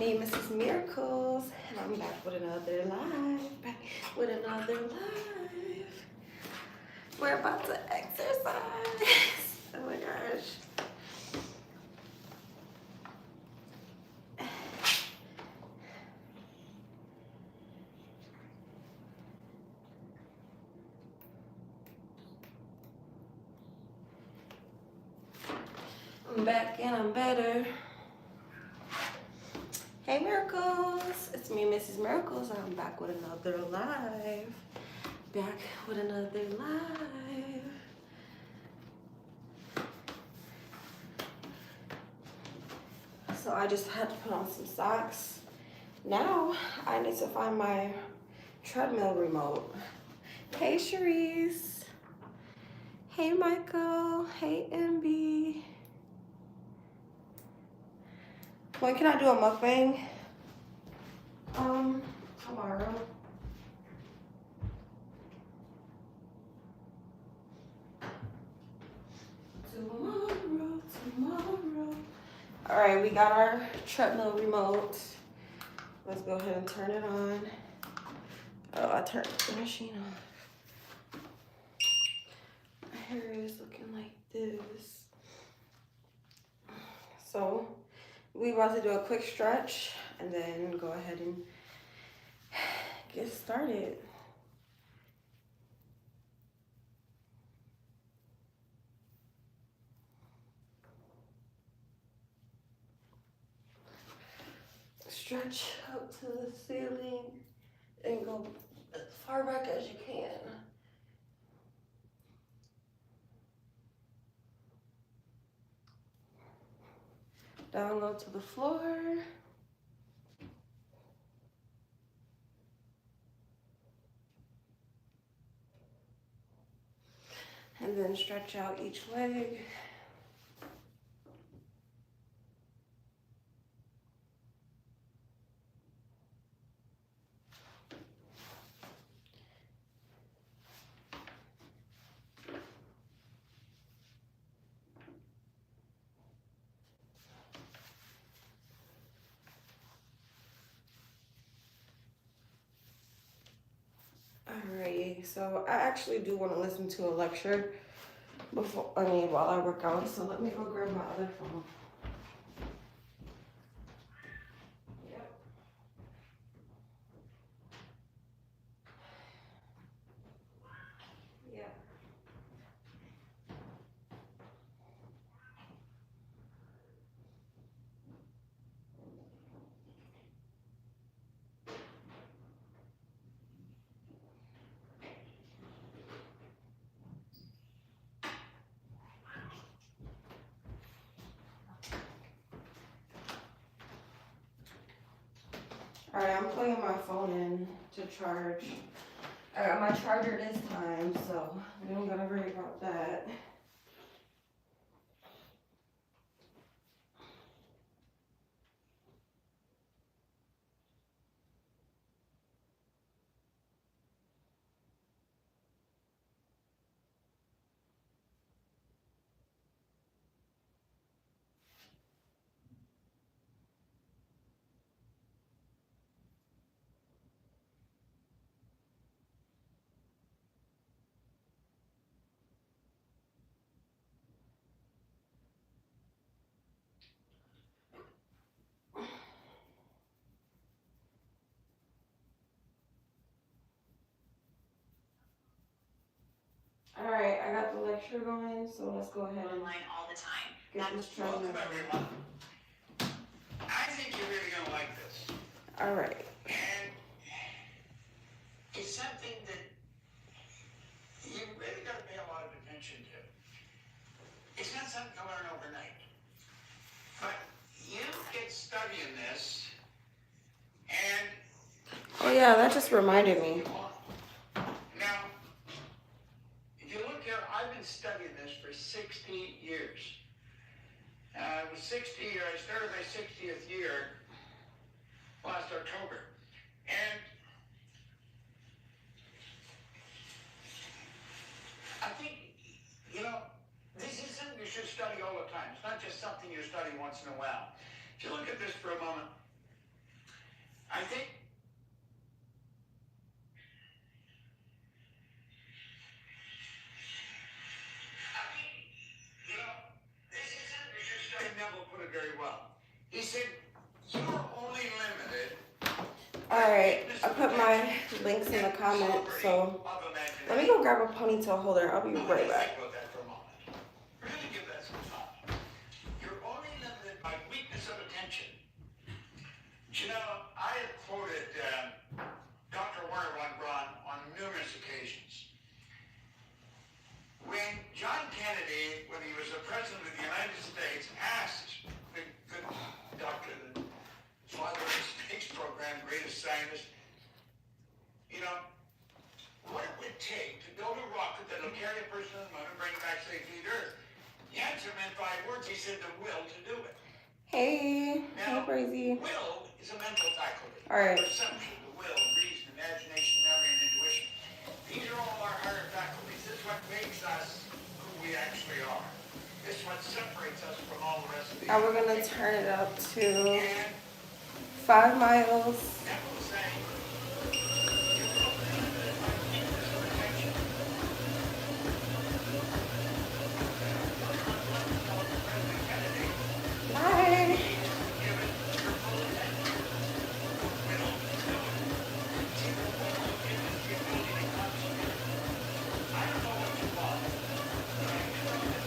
me, Mrs. Miracles, and I'm back with another live. Back with another live. We're about to exercise. Oh my gosh. I'm back and I'm better. Hey Miracles, it's me, Mrs. Miracles, and I'm back with another live. Back with another live. So I just had to put on some socks. Now I need to find my treadmill remote. Hey Cherise. Hey Michael. Hey MB. When can I do a mukbang? Tomorrow. Tomorrow. All right, we got our treadmill remote. Let's go ahead and turn it on. Oh, I turned the machine off. My hair is looking like this. So we about to do a quick stretch and then go ahead and get started. Stretch up to the ceiling and go as far back as you can. Down low to the floor. And then stretch out each leg. Alrighty, so I actually do want to listen to a lecture while I work out, so let me go grab my other phone. Yep. Yep. Alright, I'm plugging my phone in to charge. I got my charger this time, so we don't gotta worry about that. Alright, I got the lecture going, so let's go ahead and online all the time. get this treadmill Welcome going. everyone. I think you're really going to like this. Alright. And it's something that you really got to pay a lot of attention to. It's not something you learn overnight. But you get studying this, and Oh yeah, that just reminded me. now, if you look here, I've been studying this for 60 years. I was 60, I started my 60th year last October. And I think, this is something you should study all the time. It's not just something you study once in a while. If you look at this for a moment, Alright, I put my links in the comments, so let me go grab a ponytail holder. I'll be right back. Think about that for a moment. Really give that some thought. You're only limited by weakness of attention. You know, I have quoted Dr. Werner von Braun on numerous occasions. When John Kennedy, when he was the president of the United States, asked the good doctor, the father of the space program, greatest scientist, you know, what it would take to build a rocket that will carry a person to the moon and bring it back safely to Earth. The answer meant 5 words. He said the will to do it. Hey, Now, Crazy. will is a mental faculty. All right. Perception, the will, reason, imagination, memory, and intuition. These are all our higher faculties. This is what makes us who we actually are. This is what separates us from all the rest of the Now we're gonna turn it up to And 5 miles. that will say, you're only limited by weakness of attention. President Kennedy, Bye. give it your full attention. Will to do it. See, the will is the ability to concentrate. I don't know what you want, but I do know this.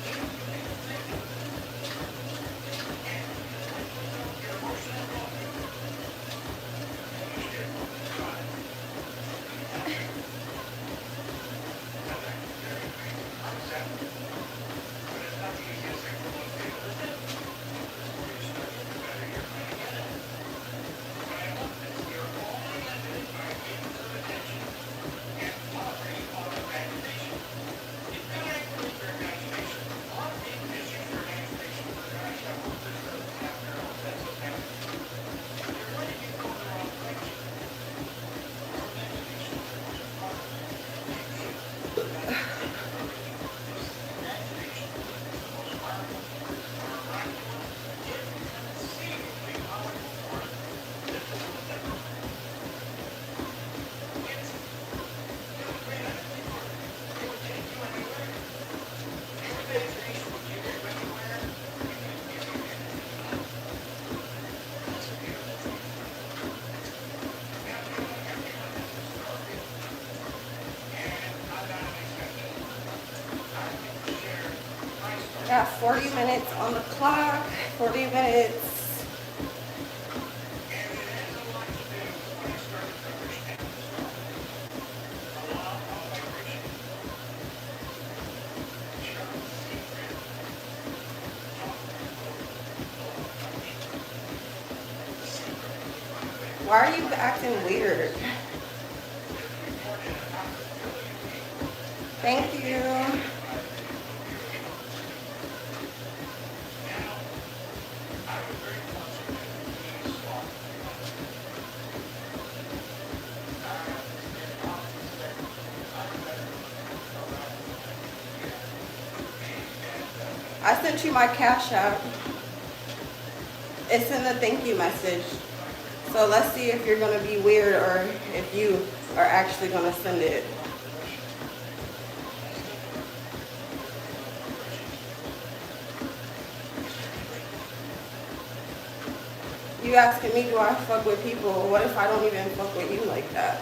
You have to make a decision. And when you don't get emotional about it, you get try. Now that's very crazy concept, but it's not the easiest thing for most people to do. The more you study it, the better you're going to get it. But I hope that you're only limited by weakness of attention and poverty of imagination. You've got to improve your imagination. A lot of people just use their imagination for, gosh, I hope this doesn't happen or I hope that doesn't happen. You're going to keep going the wrong direction. Your imagination is the most powerful. Imagination is the most powerful, miraculous, inconceivably powerful force that this will ever it's great energy for it. It would take you anywhere. Your imagination would give you anywhere. It could give you anything. That's a beautiful thing. Now, you know, everyone has a story. And I'm not an exception. I can share my story. Got 40 minutes on the clock. 40 minutes. And it has a lot to do with when I started to understand the story. The law of vibration. Charles Secret. The secret of vibration. Why are you acting weird? Thank you. I was very fortunate to be small. I sent you my Cash App. It's in the thank you message. So let's see if you're gonna be weird or if you are actually gonna send it. You asking me, do I fuck with people? What if I don't even fuck with you like that?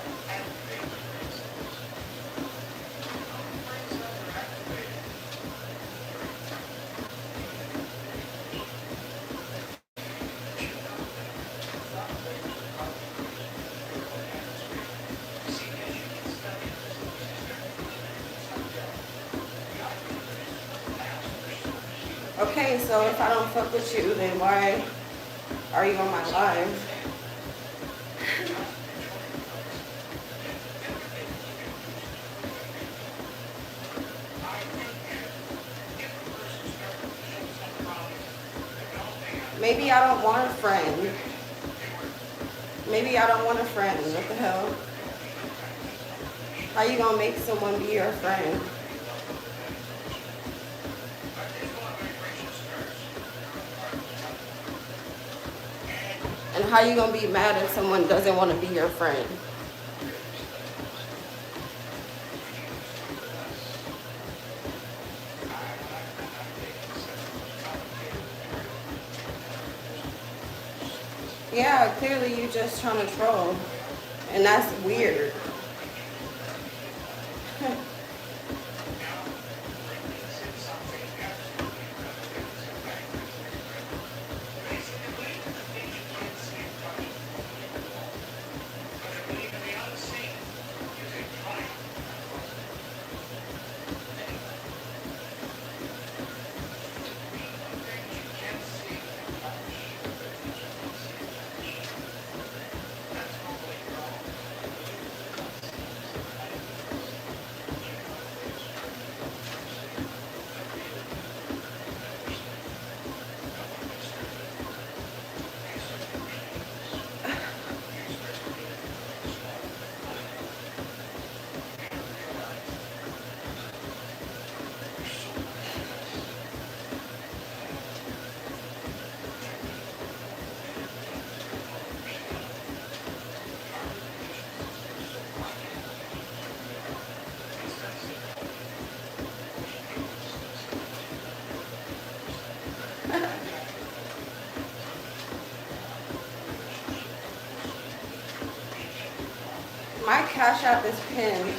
Okay, so if I don't fuck with you, then why are you on my live? Maybe I don't want a friend. Maybe I don't want a friend. What the hell? How you gonna make someone be your friend? And how you gonna be mad if someone doesn't want to be your friend? Yeah, clearly you just trying to troll. And that's weird. My Cash App is pinned.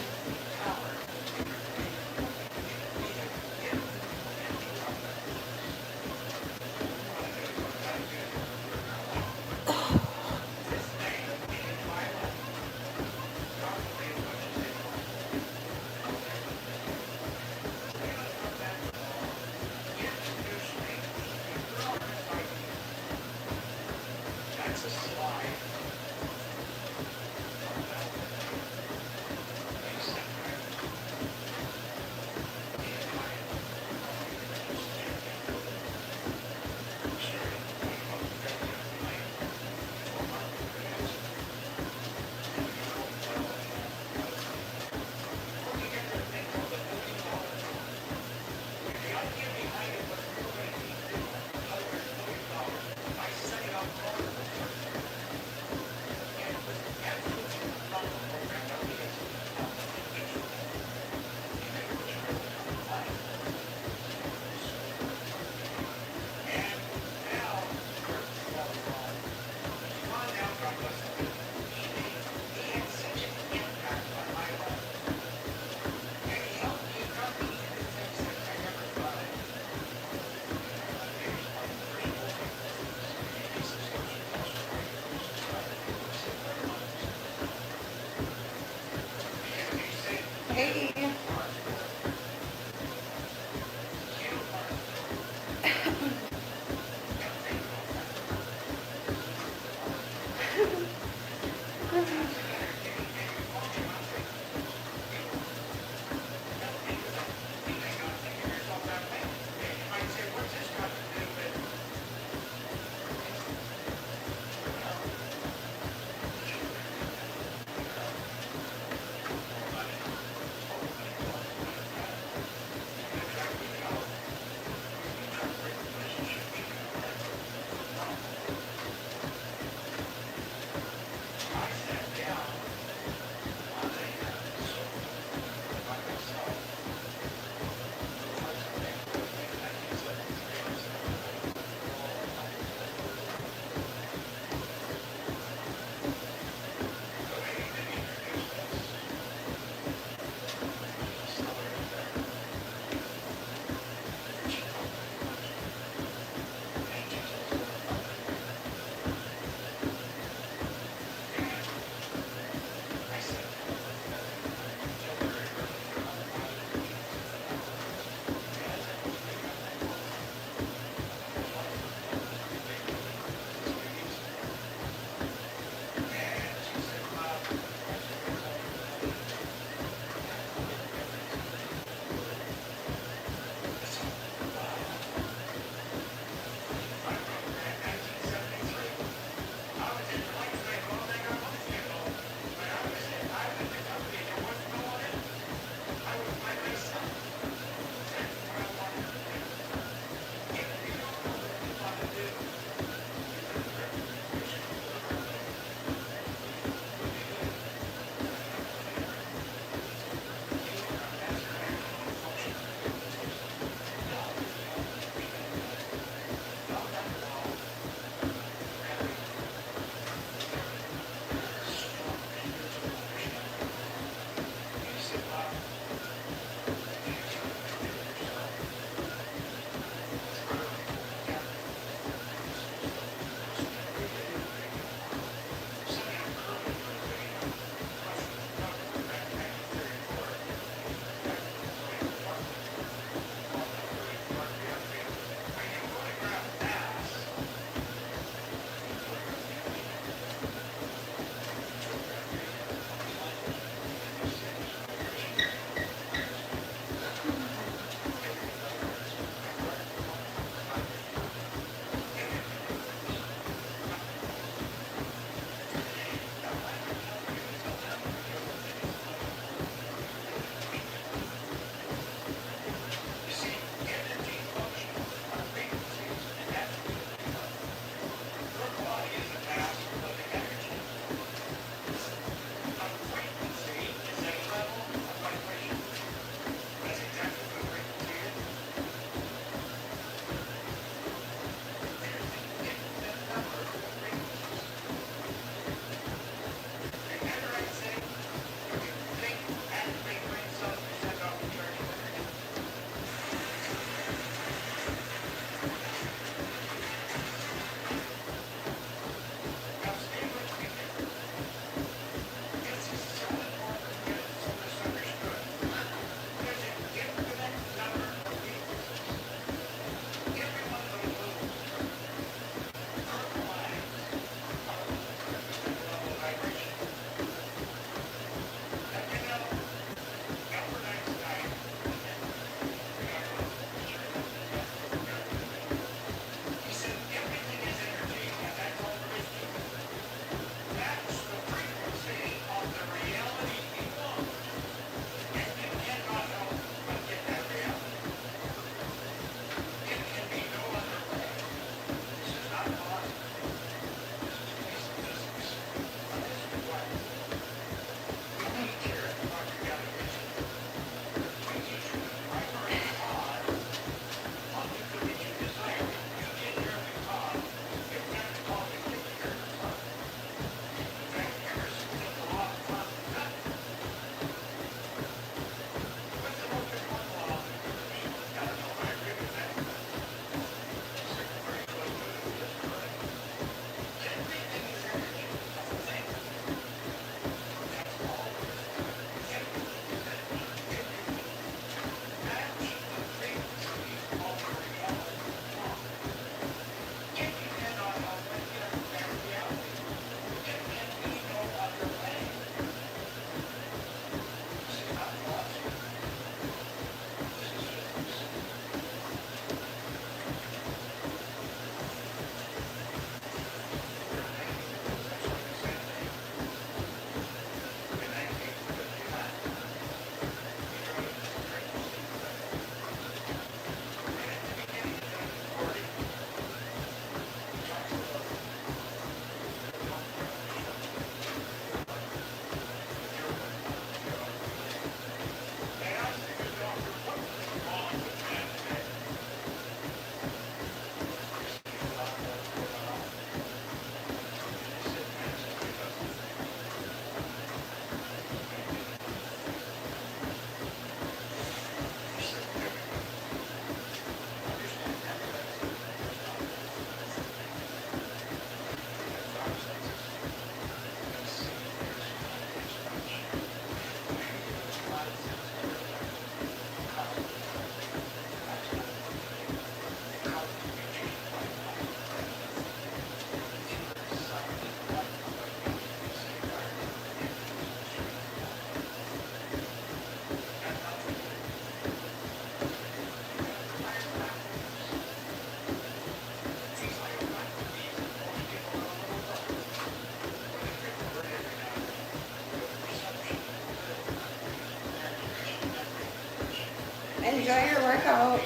Enjoy your workout.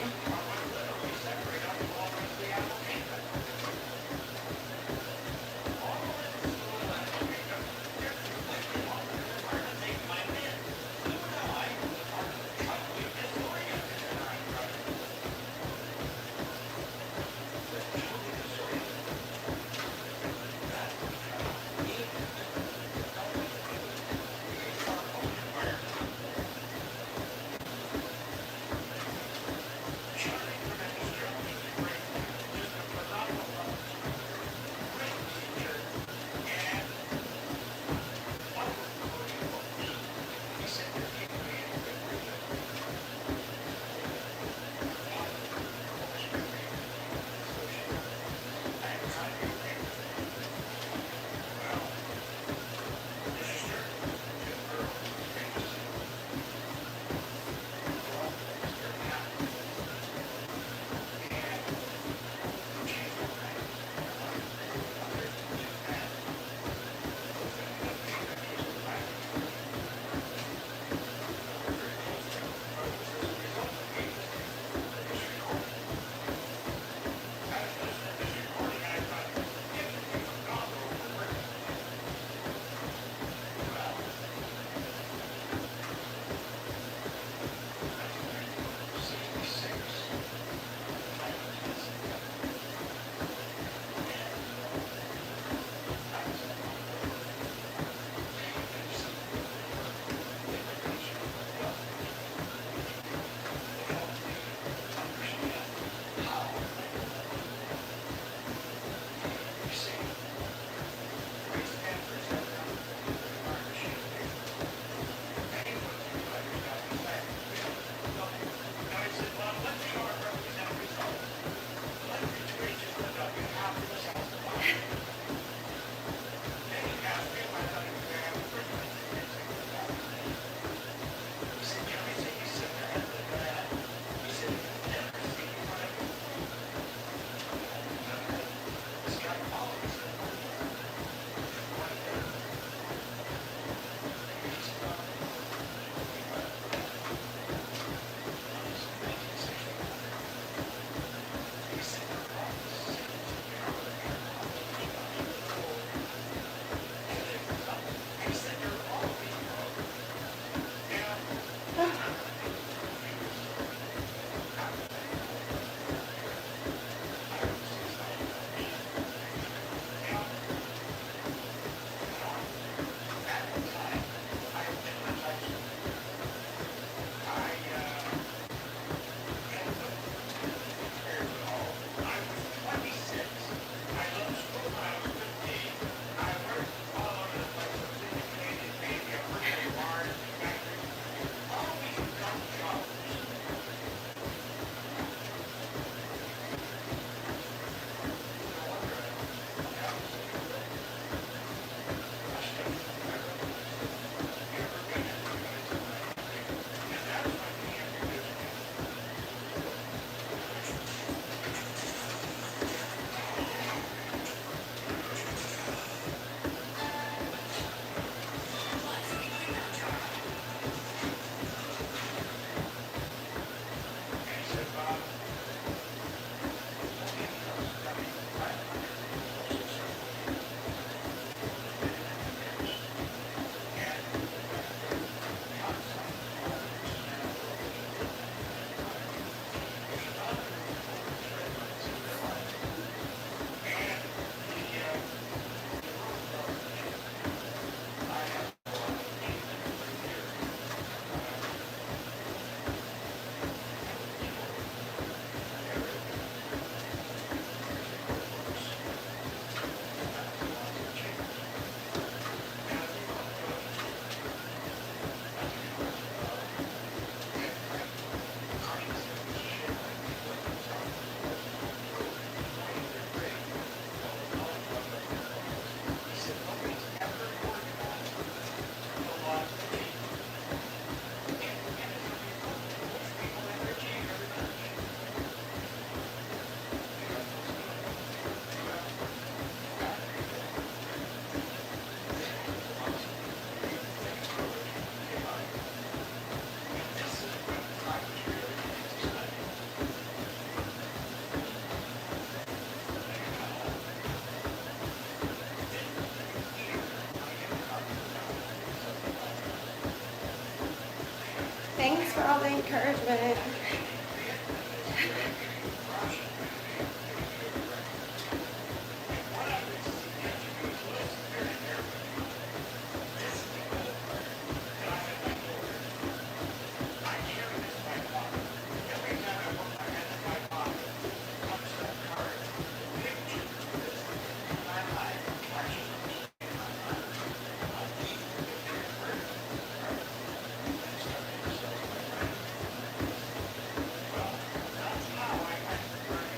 Thanks for all the encouragement.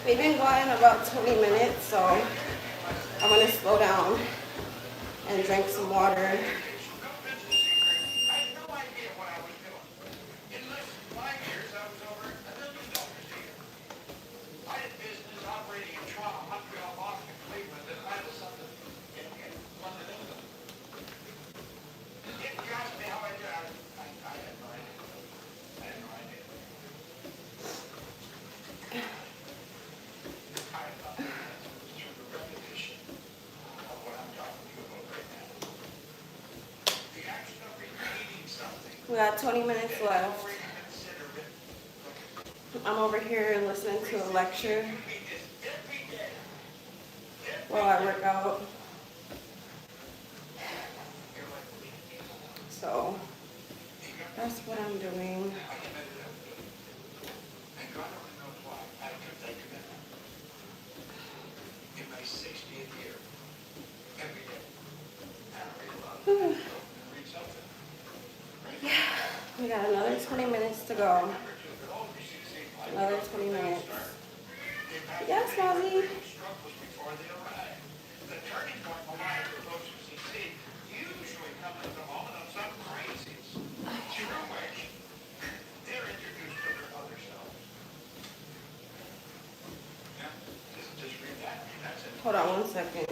We've been going about 20 minutes, so I'm gonna slow down and drink some water. We got 20 minutes left. I'm over here listening to a lecture while I work out. So that's what I'm doing. We got another 20 minutes to go. Another 20 minutes. Yes, Mommy. Hold on 1 second.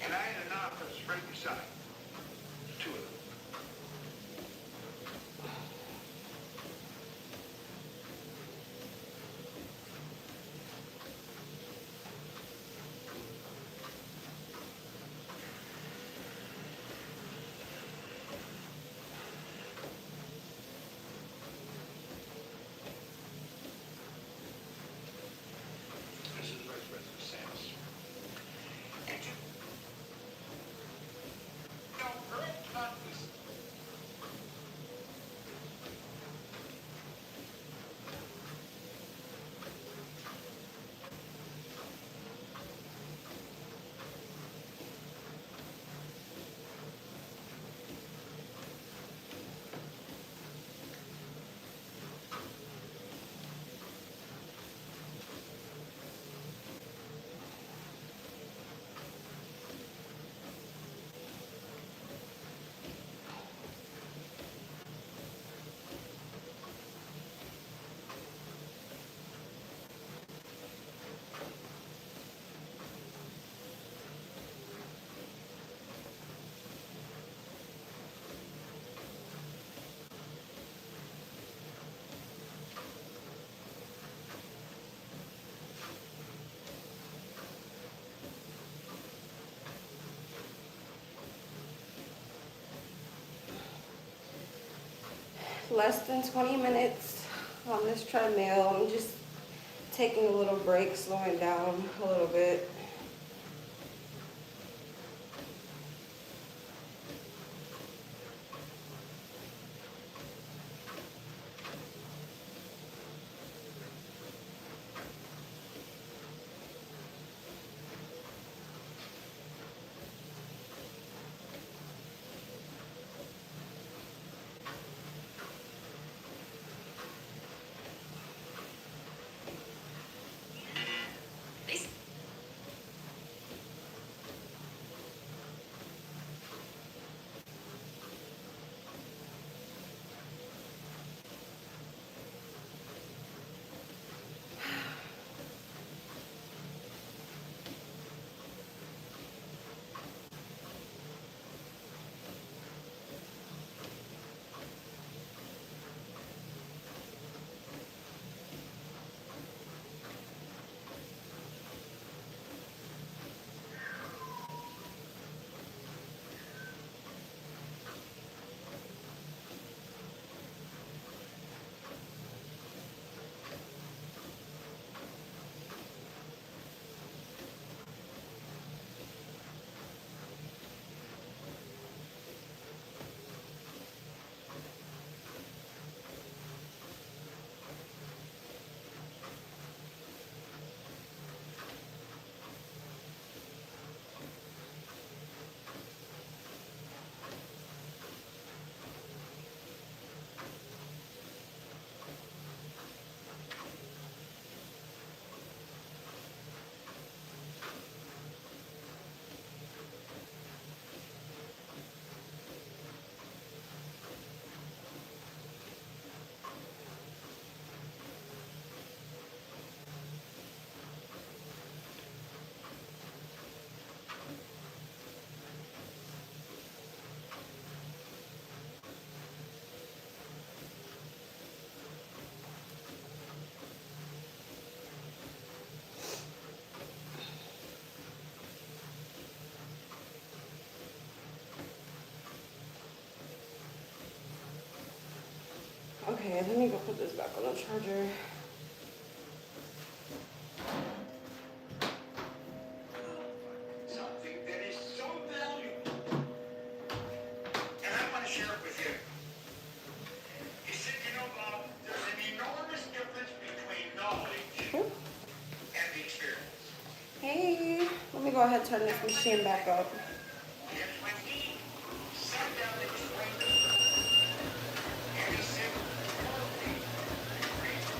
And I had an office right beside two of them. This is the Vice President of Sales. Less than 20 minutes on this treadmill. I'm just taking a little break, slowing down a little bit. Okay, let me go put this back on the charger. Something that is so valuable. And I want to share it with you. He said, you know, Bob, there's an enormous difference between knowledge and the experience. Hey, let me go ahead and turn this machine back up. And when he sat down and explained it, and he said, quality increased.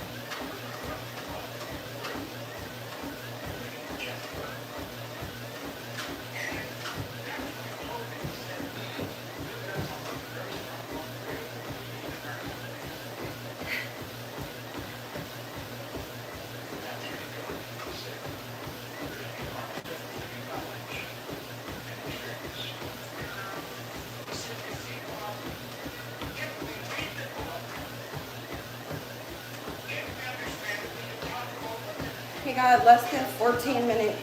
We got less than 14 minutes.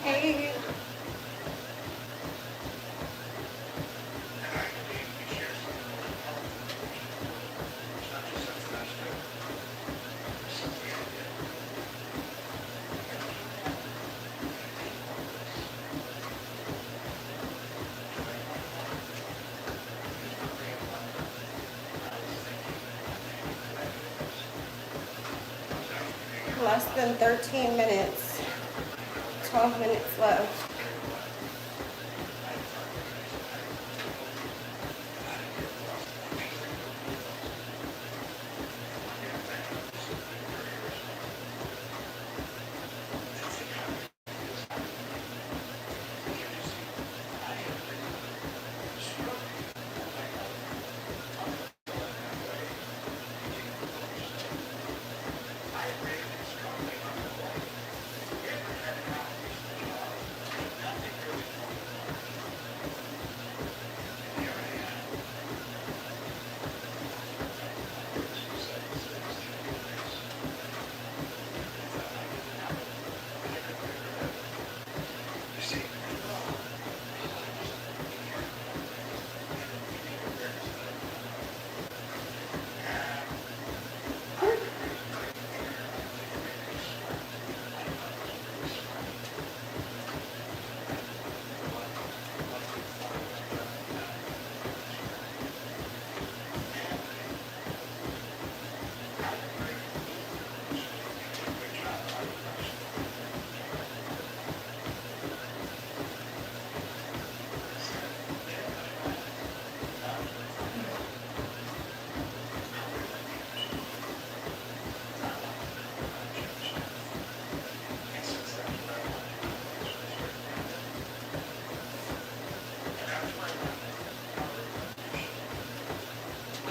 Hey. Less than 13 minutes. 12 minutes left.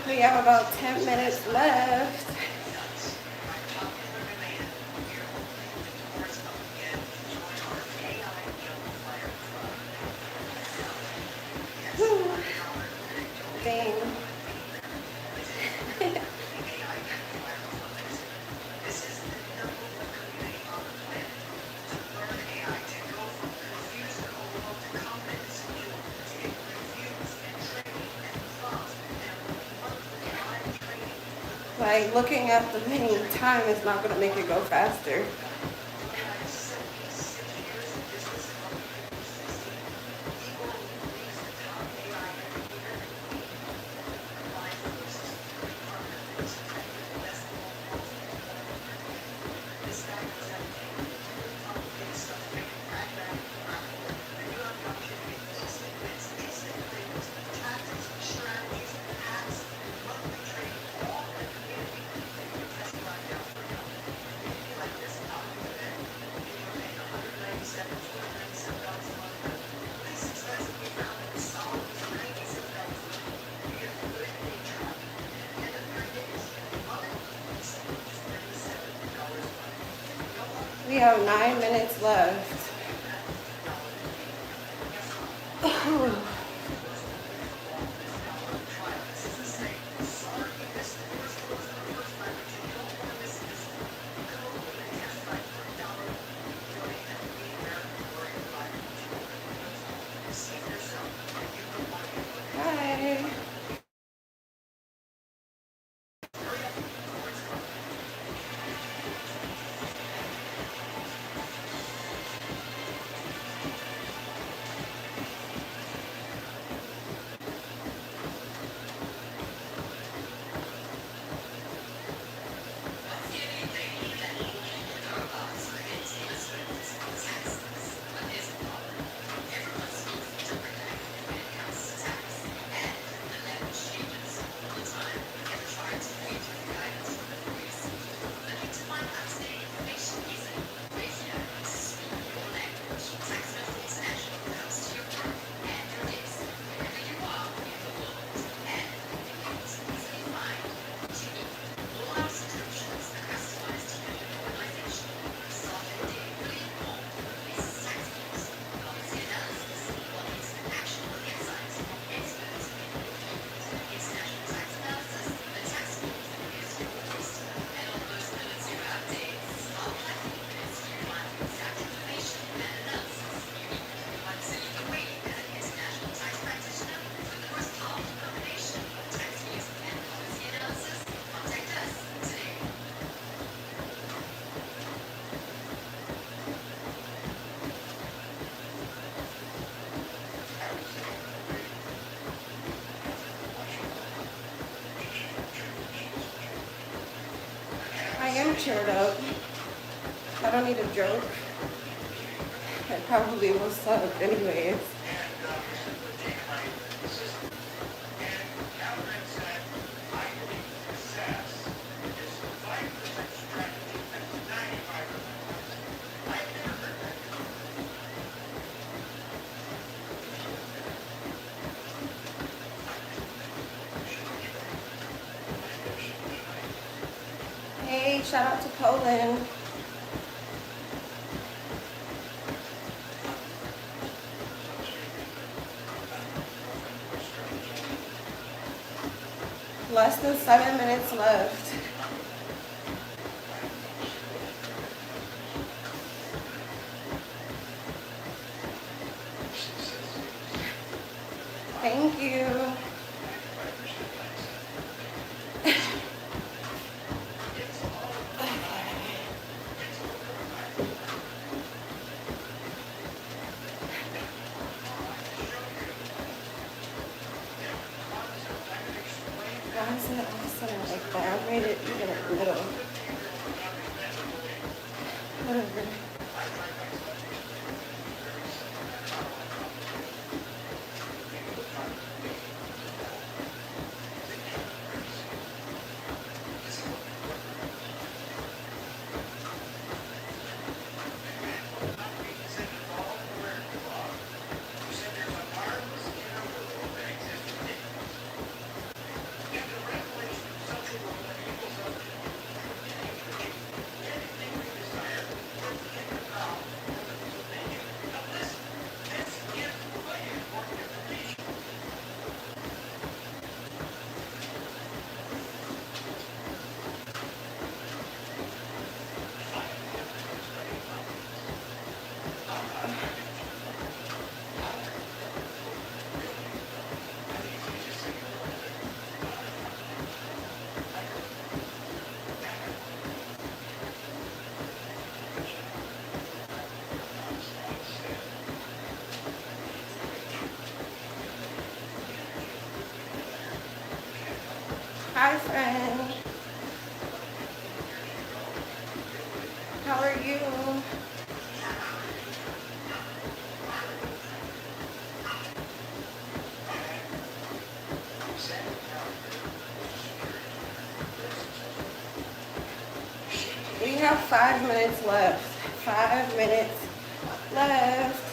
We have about 10 minutes left. Whew. Dang. Like, looking at the mini time is not going to make it go faster. We have 9 minutes left. Hi. I am cheered up. I don't need a joke. I probably will suck anyways. Hey, shout out to Poland. Less than 7 minutes left. Thank you. Why is it all of a sudden like that? I made it even in the middle. Whatever. Hi, friend. How are you? We have 5 minutes left. 5 minutes left.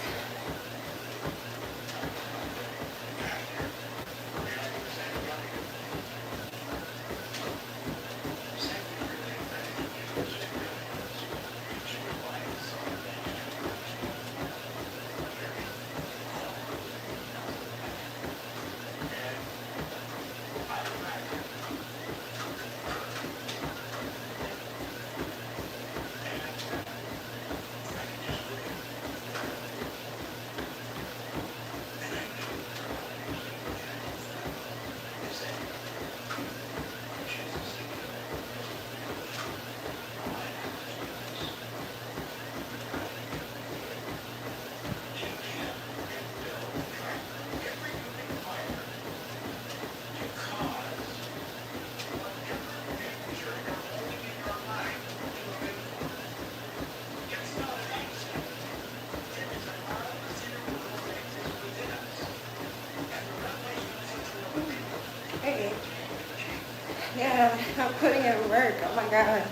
I'm putting in work. Oh my god.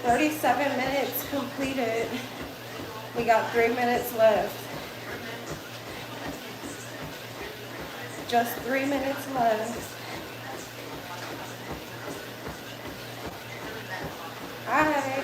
37 minutes completed. We got 3 minutes left. Just 3 minutes left. Hi.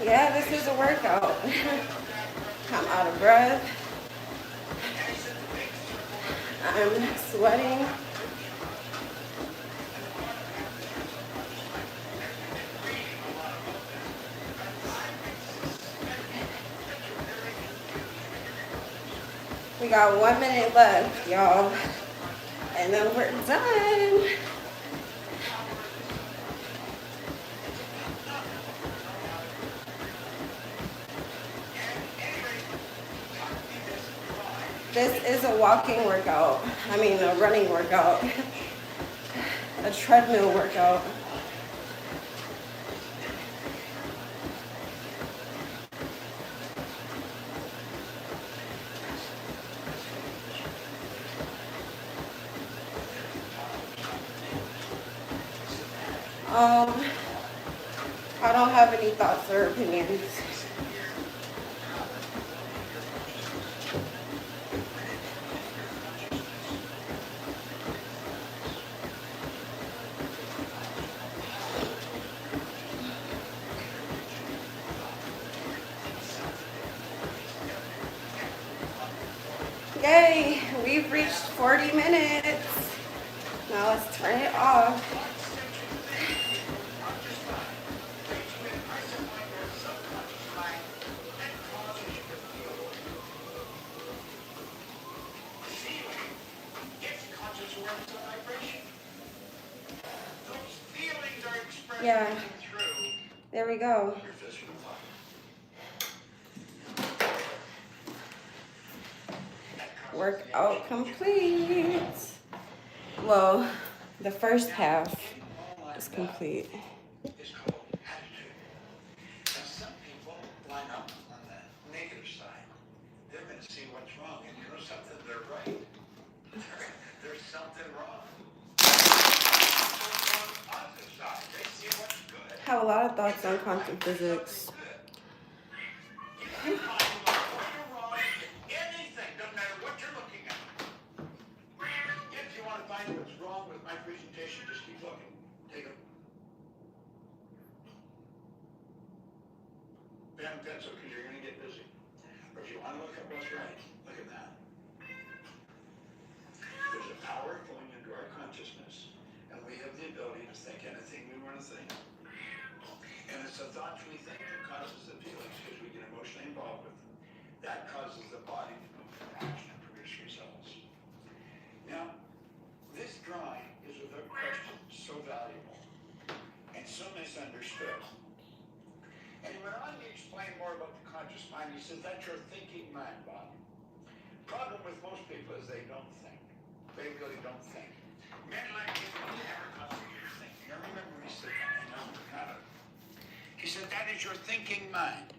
Yeah, this is a workout. I'm out of breath. I'm sweating. We got 1 minute left, y'all. And then we're done. This is a walking workout. I mean, a running workout. A treadmill workout. I don't have any thoughts or opinions. Yay, we've reached 40 minutes. Now let's turn it off. Yeah, there we go. Workout complete. Well, the first half is complete. It's called attitude. Now, some people line up on the negative side. They're going to see what's wrong, and you know something? They're right. There's something wrong. On the positive side, they see what's good. Have a lot of thoughts on quantum physics. You can find what you're wrong in anything, doesn't matter what you're looking at. If you want to find what's wrong with my presentation, just keep looking. Take a pen pencil, because you're going to get busy. Or if you want to look at what's right, look at that. There's a power going into our consciousness, and we have the ability to think anything we want to think. And it's the thoughts we think that causes the feelings, because we get emotionally involved with them. That causes the body to move into action and produce results. Now, this drawing is without question so valuable and so misunderstood. And he went on to explain more about the conscious mind. He says, that's your thinking mind, Bob. Problem with most people is they don't think. They really don't think. Men like you never concentrate thinking. I remember he said that in Canada. He said, that is your thinking mind.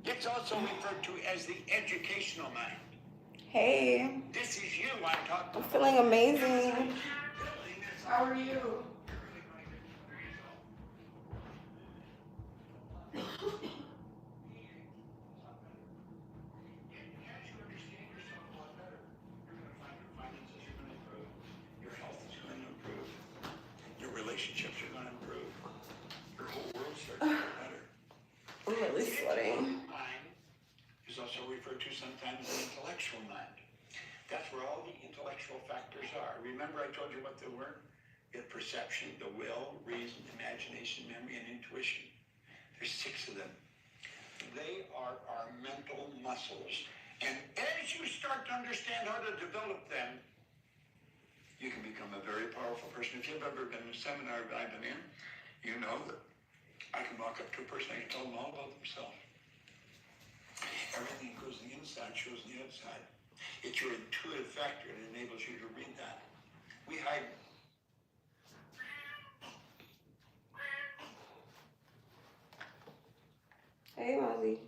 It's also referred to as the educational mind. Hey. This is you I'm talking I'm about. feeling amazing. How are you? Relationships are going to improve. Your whole world starts to get better. I'm really sweating. Mind is also referred to sometimes as the intellectual mind. That's where all the intellectual factors are. Remember I told you what they were? You have perception, the will, reason, imagination, memory, and intuition. There's 6 of them. They are our mental muscles. And as you start to understand how to develop them, you can become a very powerful person. If you've ever been in a seminar I've been in, you know that I can walk up to a person, I can tell them all about themselves. Everything that goes on the inside shows on the outside. It's your intuitive factor that enables you to read that. We hide. Hey, Mozzie.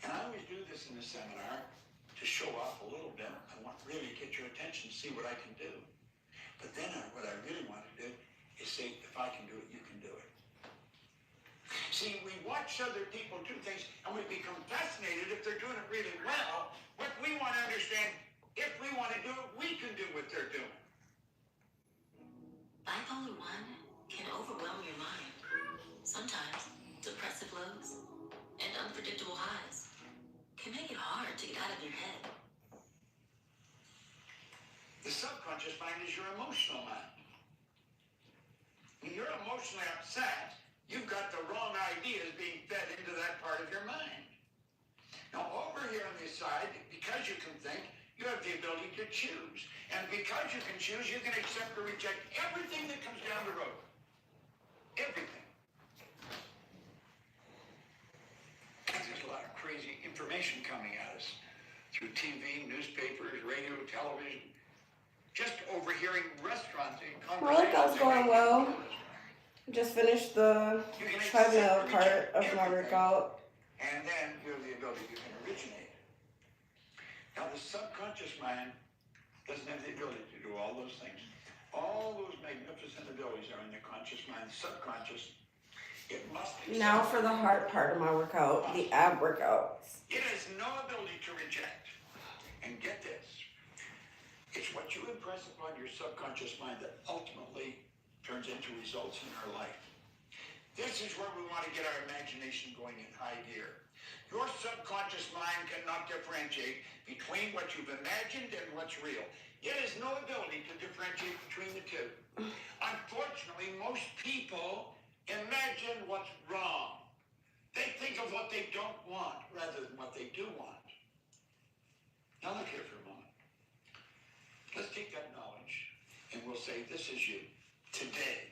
And I always do this in the seminar to show off a little bit. I want really get your attention, see what I can do. But then what I really want to do is say, if I can do it, you can do it. See, we watch other people do things and we become fascinated if they're doing it really well. What we want to understand, if we want to do it, we can do what they're doing. Bipolar 1 can overwhelm your mind. Sometimes depressive lows and unpredictable highs can make it hard to get out of your head. The subconscious mind is your emotional mind. When you're emotionally upset, you've got the wrong ideas being fed into that part of your mind. Now, over here on this side, because you can think, you have the ability to choose. And because you can choose, you can accept or reject everything that comes down the road. Everything. There's a lot of crazy information coming at us through TV, newspapers, radio, television. Just overhearing restaurants and My conversations. workout's going well. Just finished the treadmill part of my workout. And then you have the ability, you can originate. Now the subconscious mind doesn't have the ability to do all those things. All those magnificent abilities are in the conscious mind. The subconscious, it must be. Now for the hard part of my workout, the ab workouts. It has no ability to reject. And get this, it's what you impress upon your subconscious mind that ultimately turns into results in our life. This is where we want to get our imagination going in high gear. Your subconscious mind cannot differentiate between what you've imagined and what's real. It has no ability to differentiate between the two. Unfortunately, most people imagine what's wrong. They think of what they don't want rather than what they do want. Now look here for a moment. Let's take that knowledge and we'll say, this is you today.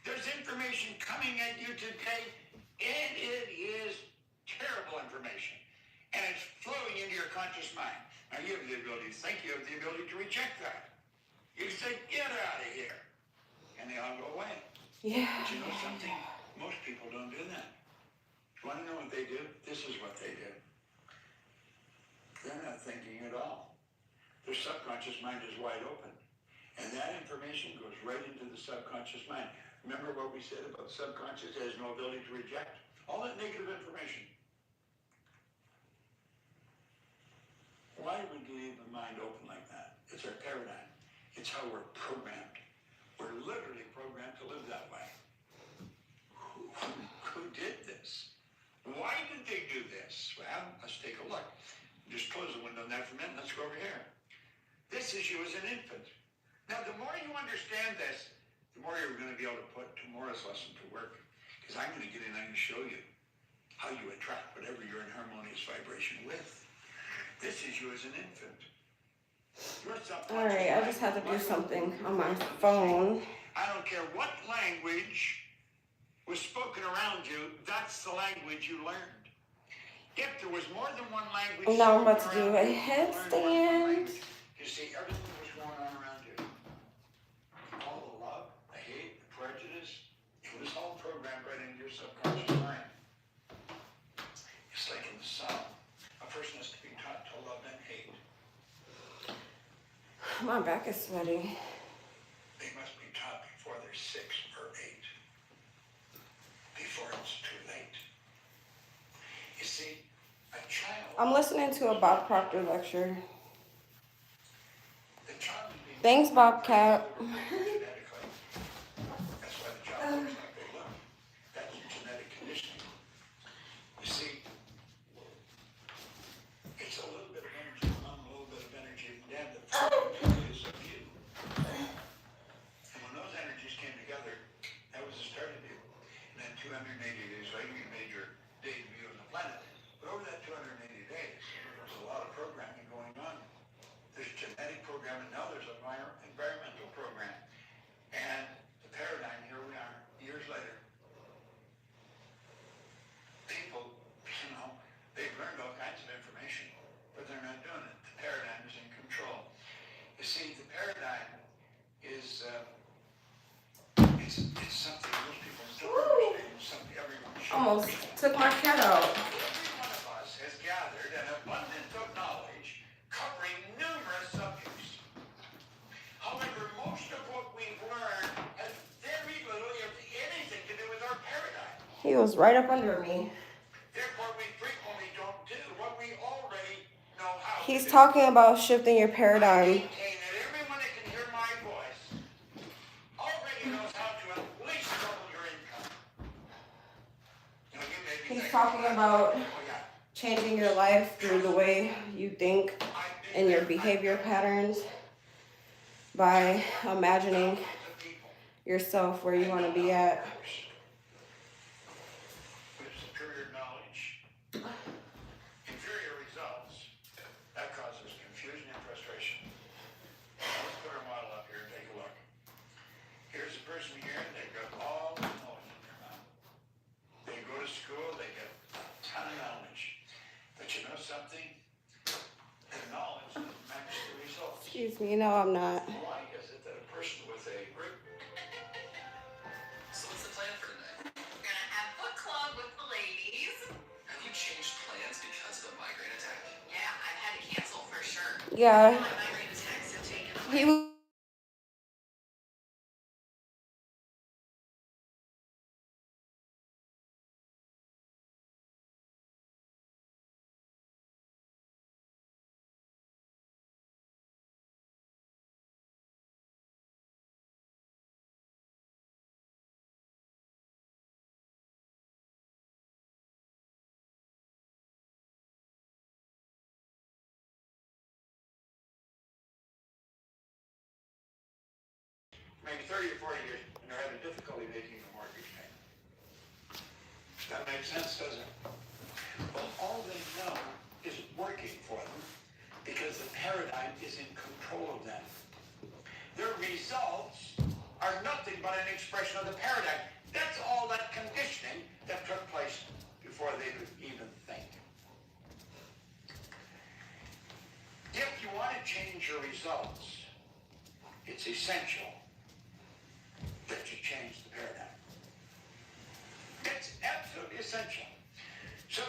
There's information coming at you today, and it is terrible information. And it's flowing into your conscious mind. Now you have the ability to think, you have the ability to reject that. You say, get out of here. And they all go away. Yeah. But you know something? Most people don't do that. You want to know what they do? This is what they do. They're not thinking at all. Their subconscious mind is wide open. And that information goes right into the subconscious mind. Remember what we said about the subconscious? It has no ability to reject all that negative information. Why do we leave the mind open like that? It's our paradigm. It's how we're programmed. We're literally programmed to live that way. Who did this? Why did they do this? Well, let's take a look. Just close the window on that for a minute. Let's go over here. This is you as an infant. Now, the more you understand this, the more you're going to be able to put tomorrow's lesson to work. Because I'm going to get in and I'm going to show you how you attract whatever you're in harmonious vibration with. This is you as an infant. All right, I just had to do something on my phone. I don't care what language was spoken around you, that's the language you learned. If there was more than one language... Now I'm about to do a headstand. You see, everything was going on around you. All the love, the hate, the prejudice, it was all programmed. your subconscious mind. It's like in the Psalm, a person is to be taught to love and hate. My back is sweaty. They must be taught before they're 6 or 8, before it's too late. You see, a child... I'm listening to a Bob Proctor lecture. The child is being Thanks, Bobcat. genetically. That's why the child looks like they look. That's genetic conditioning. You see, it's a little bit of energy from mom, a little bit of energy from dad. The problem is of you. And when those energies came together, that was the start of you. And then 280 days later, you made your debut on the planet. But over that 280 days, there was a lot of programming going on. There's genetic programming, now there's environmental program. And the paradigm, here we are, years later. People, they've learned all kinds of information, but they're not doing it. The paradigm is in control. You see, the paradigm is, it's something most people don't understand. It's something everyone should Almost understand. took my cat out. Every one of us has gathered an abundance of knowledge covering numerous subjects. However, most of what we've learned has very little, if anything, to do with our paradigm. He was right up under me. Therefore, we frequently don't do what we already know how He's to do. talking about shifting your I paradigm. maintain that everyone that can hear my voice already knows how to at least double your income. Now, you may be He's thinking, talking about oh, yeah, changing your life through the way you think and your behavior patterns by imagining yourself where you want to be at. With superior knowledge, inferior results, that causes confusion and frustration. Now, let's put our model up here and take a look. Here's a person here, they've got all the knowledge in their mouth. They go to school, they get a ton of knowledge. But you know something? The knowledge doesn't match the results. Excuse me, no, I'm not. Why is it that a person with a great... So what's the plan for tonight? We're gonna have book club with the ladies. Have you changed plans because of the migraine attack? Yeah, I've had to cancel for sure. Yeah, My migraine attacks have taken he away. maybe 30 or 40 years, and they're having difficulty making a mortgage payment. That makes sense, doesn't it? Well, all they know is working for them because the paradigm is in control of them. Their results are nothing but an expression of the paradigm. That's all that conditioning that took place before they could even think. If you want to change your results, it's essential that you change the paradigm. It's absolutely essential. So,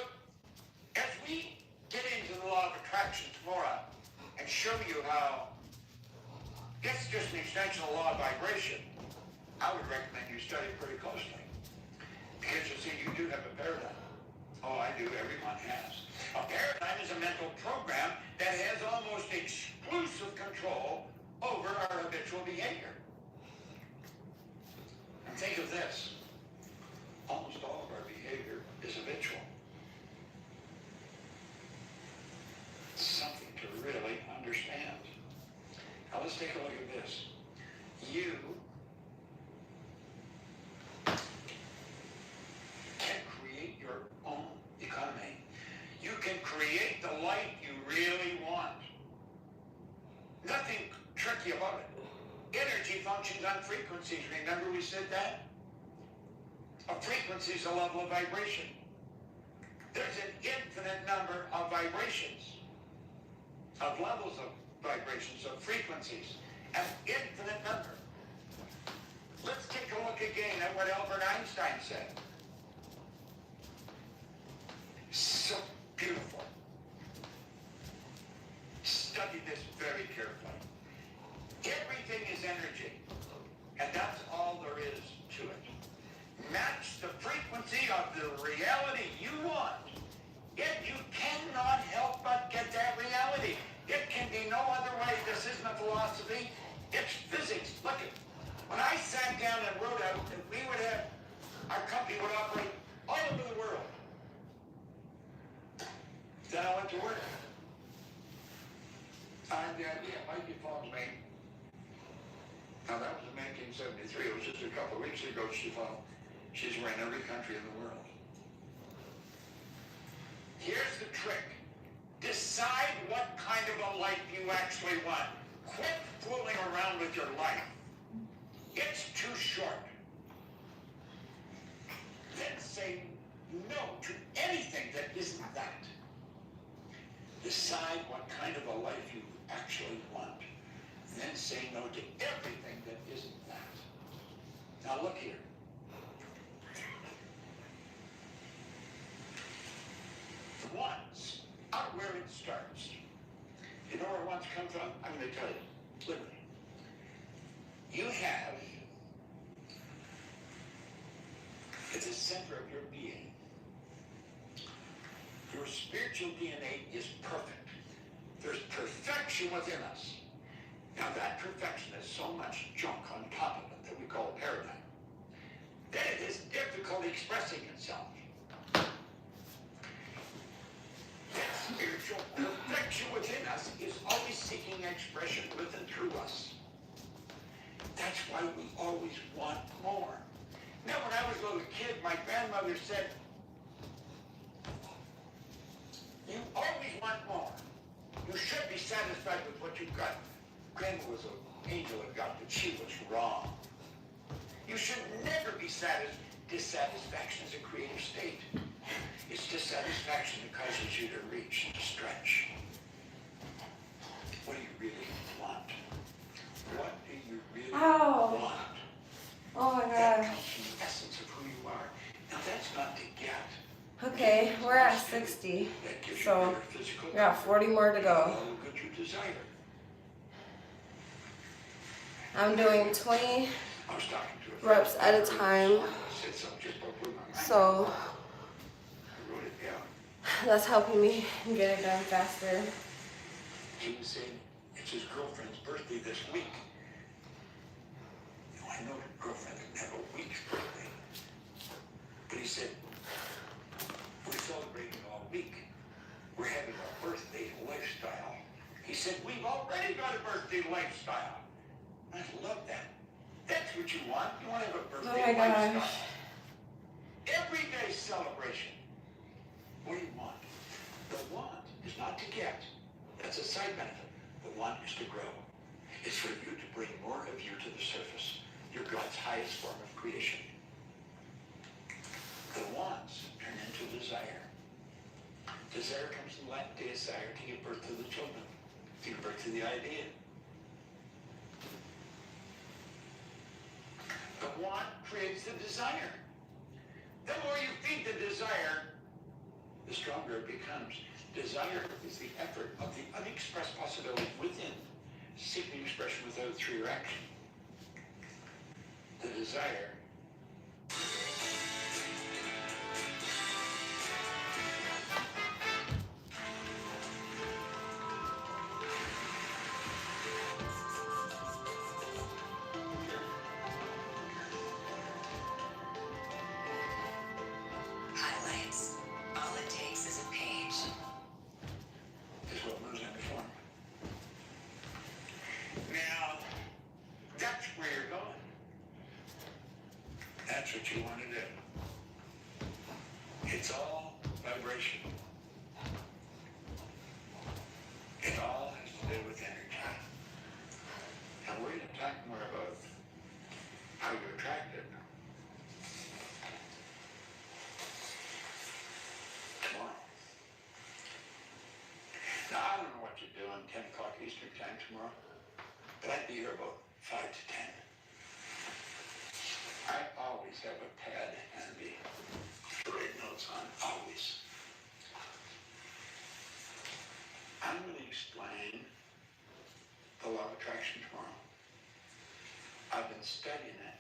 as we get into the law of attraction tomorrow and show you how it's just an extension of the law of vibration, I would recommend you study pretty closely. Because you see, you do have a paradigm. Oh, I do. Everyone has. A paradigm is a mental program that has almost exclusive control over our habitual behavior. And think of this. Almost all of our behavior is habitual. It's something to really understand. Now let's take a look at this. You can create your own economy. You can create the life you really want. Nothing tricky about it. Energy functions on frequencies. Remember we said that? A frequency is a level of vibration. There's an infinite number of vibrations, of levels of vibrations, of frequencies, an infinite number. Let's take a look again at what Albert Einstein said. So beautiful. Study this very carefully. Everything is energy, and that's all there is to it. Match the frequency of the reality you want, yet you cannot help but get that reality. It can be no other way. This isn't a philosophy. It's physics. Look at, when I sat down and wrote out that we would have, our company would operate all over the world. Then I went to work. And Mikey phones me. Now that was in 1973. It was just a couple of weeks ago she phoned. She's ran every country in the world. Here's the trick. Decide what kind of a life you actually want. Quit fooling around with your life. It's too short. Then say no to anything that isn't that. Decide what kind of a life you actually want. Then say no to everything that isn't that. Now look here. Wants are where it starts. You know where wants come from? I'm going to tell you. Literally. You have at the center of your being. Your spiritual DNA is perfect. There's perfection within us. Now that perfection has so much junk on top of it that we call paradigm, that it is difficult expressing itself. That spiritual perfection within us is always seeking expression with and through us. That's why we always want more. Now when I was a little kid, my grandmother said, you always want more. You should be satisfied with what you've got. Grandma was an angel of God, but she was wrong. You should never be satisfied. Dissatisfaction is a creative state. It's dissatisfaction that causes you to reach and to stretch. What do you really want? What do you really want? Oh my That gosh. comes from the essence of who you are. Now that's not to get. Okay, we're at 60. That gives you So better physical we got 40 more to go. all the good you desire. I'm doing 20 I was talking to a reps at a time. said something just about blew my mind. So I wrote it down. that's helping me get it done faster. He was saying it's his girlfriend's birthday this week. You know, I know your girlfriend didn't have a week's birthday. But he said, we're celebrating all week. We're having a birthday lifestyle. He said, we've already got a birthday lifestyle. I love that. That's what you want. You want to have a birthday lifestyle. Gosh. Everyday celebration. What do you want? The want is not to get. That's a side benefit. The want is to grow. It's for you to bring more of you to the surface. You're God's highest form of creation. The wants turn into desire. Desire comes from Latin desire, to give birth to the children, to give birth to the idea. The want creates the desire. The more you feed the desire, the stronger it becomes. Desire is the effort of the unexpressed possibility within, seeking expression without through your action. The desire Highlights. All it takes is a page. is what moves into form. Now, that's where you're going. That's what you want to do. It's all vibration. It all has to do with energy. And we're going to talk more about how you attract it tomorrow. Now, I don't know what you're doing 10 o'clock Eastern time tomorrow, but I'd be here about 5 to 10. I always have a pad and the write notes on, always. explain the law of attraction tomorrow. I've been studying it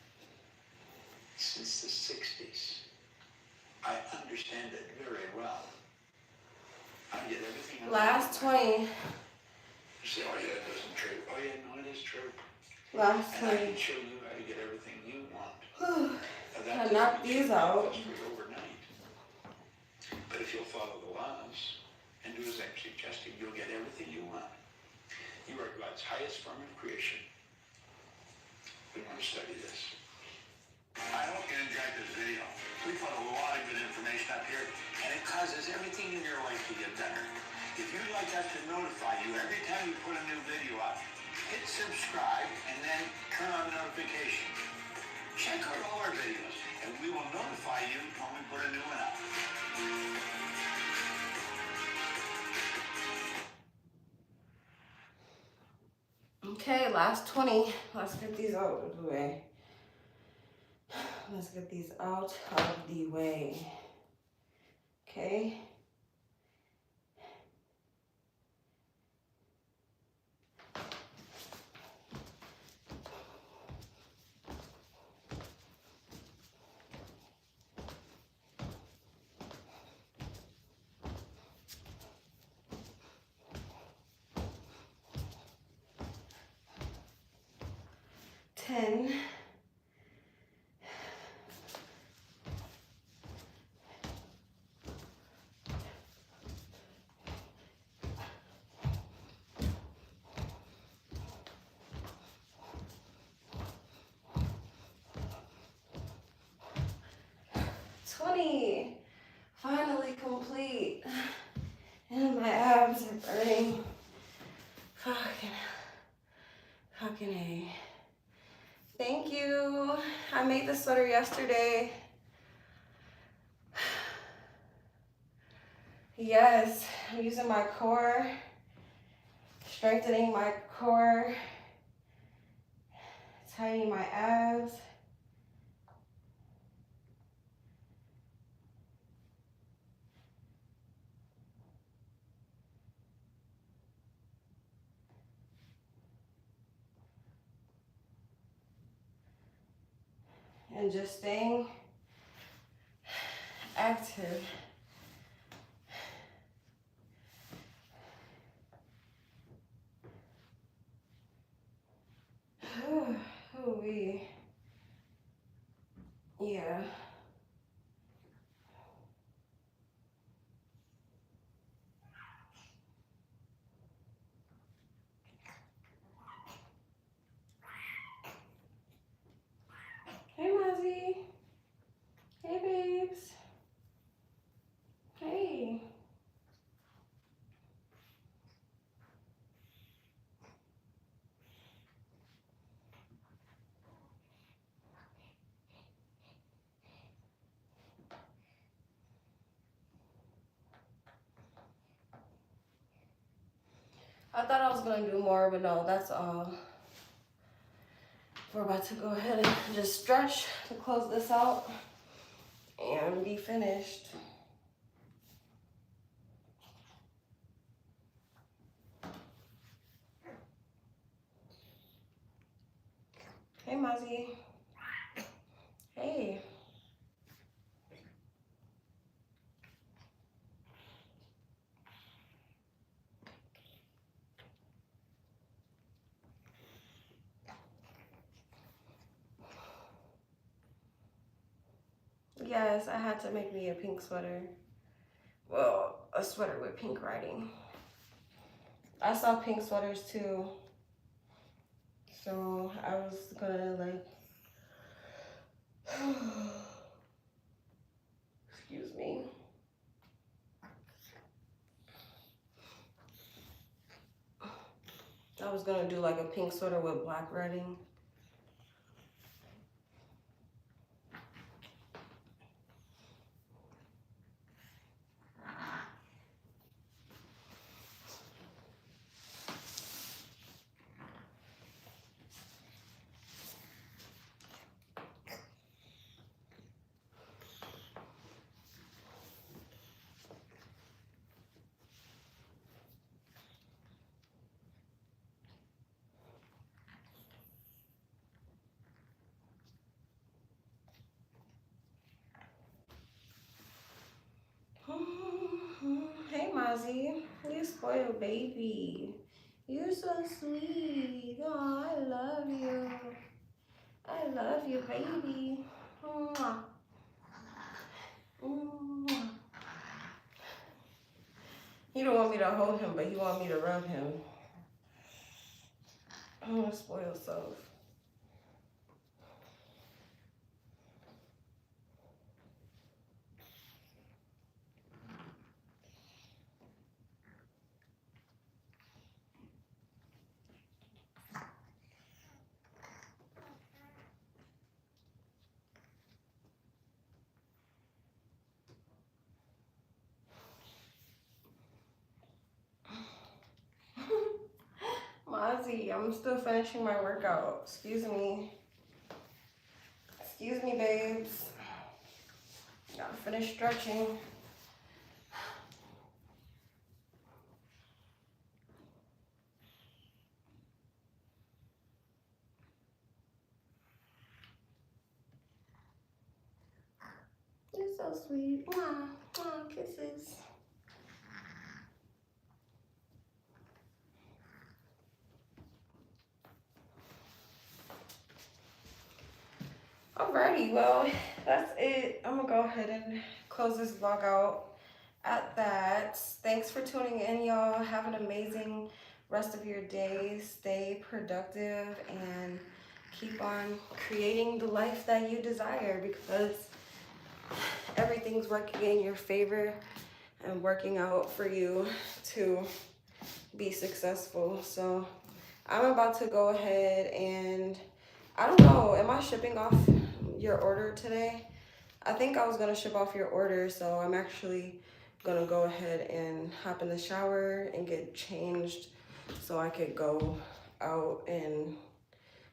since the 60s. I understand it very well. I get everything. Last 20. You say, oh yeah, it isn't true. Oh yeah, no, it is true. Last And I 20. can show you how to get everything you want. Whew. Now, I knocked these out. just for overnight. But if you'll follow the laws and do as I'm suggesting, you'll get everything you want. You are God's highest form of creation. We want to study this. I hope you enjoyed this video. We put a lot of good information up here, and it causes everything in your life to get better. If you'd like us to notify you every time we put a new video up, hit subscribe and then turn on the notification. Check out all our videos, and we will notify you when we put a new one up. Okay, last 20. Let's get these out of the way. Let's get these out of the way. Okay. Ten. 20. Finally complete. And my abs are burning. Fucking A. Thank you. I made the sweater yesterday. Yes, I'm using my core, strengthening my core, tightening my abs. And just staying active. Ooh-wee. Yeah. Hey, Mozzie. Hey, babes. Hey. I thought I was gonna do more, but no, that's all. We're about to go ahead and just stretch to close this out and be finished. Hey, Mozzie. Hey. Yes, I had to make me a pink sweater. Well, a sweater with pink writing. I saw pink sweaters too. So I was gonna like, excuse me. I was gonna do like a pink sweater with black writing. Mozzie. You spoiled baby. You're so sweet. Oh, I love you. I love you, baby. Mwah. Mwah. He don't want me to hold him, but he want me to rub him. Oh, spoiled self. Mozzie, I'm still finishing my workout. Excuse me. Excuse me, babes. Gotta finish stretching. You're so sweet. Mwah, mwah, kisses. Alrighty, well, that's it. I'm gonna go ahead and close this vlog out at that. Thanks for tuning in, y'all. Have an amazing rest of your day. Stay productive and keep on creating the life that you desire, because everything's working in your favor and working out for you to be successful. So I'm about to go ahead and, I don't know, am I shipping off your order today? I think I was gonna ship off your order, so I'm actually gonna go ahead and hop in the shower and get changed so I could go out and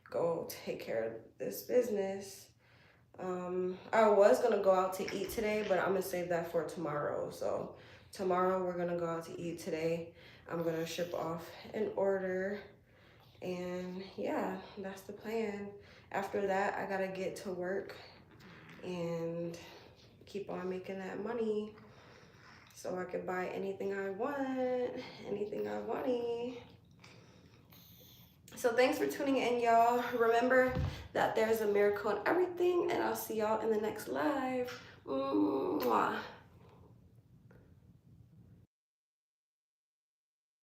go take care of this business. I was gonna go out to eat today, but I'm gonna save that for tomorrow. So tomorrow we're gonna go out to eat. Today I'm gonna ship off an order, and yeah, that's the plan. After that, I gotta get to work and keep on making that money so I could buy anything I want, anything I want. So thanks for tuning in, y'all. Remember that there's a miracle in everything, and I'll see y'all in the next live. Mwah.